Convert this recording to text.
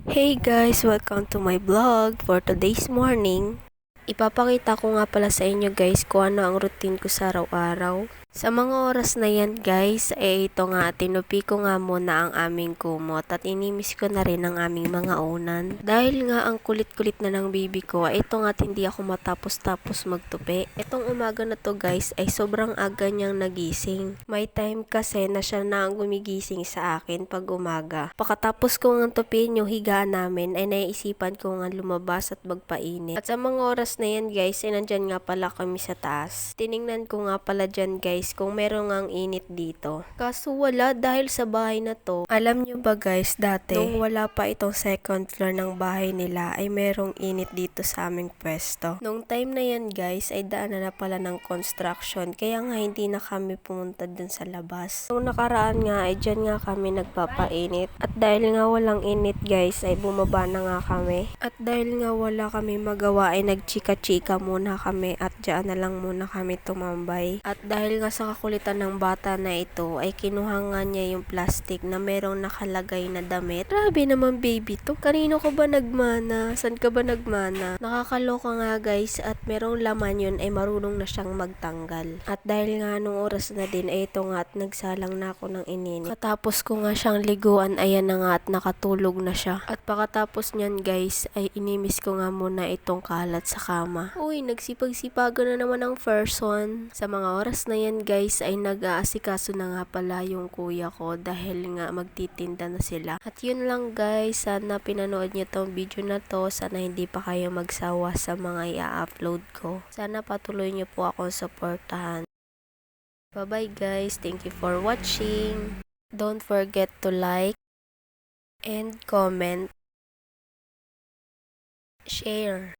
Hey guys, welcome to my vlog for today's morning. Ipapakita ko nga pala sa inyo guys kung ano ang routine ko sa araw-araw. Sa mga oras na yan guys, ito nga, tinupi ko nga muna ang aming kumot at inimis ko na rin ang aming mga unan. Dahil nga ang kulit-kulit na ng baby ko, ito nga hindi ako matapos-tapos magtupi. Itong umaga na to guys ay sobrang aga niyang nagising. May time kasi na siya na ang gumigising sa akin pag umaga. Pagkatapos ko nga tupin yung higaan namin ay naisipan ko nga lumabas at magpainit. At sa mga oras na yan guys, ay nandyan nga pala kami sa taas. Tiningnan ko nga pala dyan guys kung meron ngang init dito. Kaso wala dahil sa bahay na to. Alam nyo ba guys, dati nung wala pa itong second floor ng bahay nila ay merong init dito sa aming pwesto. Nung time na yan guys ay daanan na pala ng construction kaya nga hindi na kami pumunta dun sa labas. Nung nakaraan nga ay dyan nga kami nagpapainit at dahil nga walang init guys ay bumaba na nga kami. At dahil nga wala kami magawa ay nagchika-chika muna kami at dyan na lang muna kami tumambay. At dahil nga sa kakulitan ng bata na ito ay kinuha nga niya yung plastic na merong nakalagay na damit. Grabe naman baby to. Kanino ka ba nagmana? San ka ba nagmana? Nakakaloka nga guys at merong laman yun ay marunong na siyang magtanggal. At dahil nga nung oras na din ay ito nga at nagsalang na ako ng inini. Katapos ko nga siyang liguan, ayan na nga at nakatulog na siya. At pagkatapos niyan guys ay inimis ko nga muna itong kalat sa kama. Uy, nagsipag-sipagan na naman ang person. Sa mga oras na yan guys ay nag-aasikaso na nga pala yung kuya ko dahil nga magtitinda na sila. At yun lang guys, sana pinanood niyo tong video na to. Sana hindi pa kayo magsawa sa mga i-upload ko. Sana patuloy niyo po akong suportahan. Bye bye guys, thank you for watching. Don't forget to like and comment, share.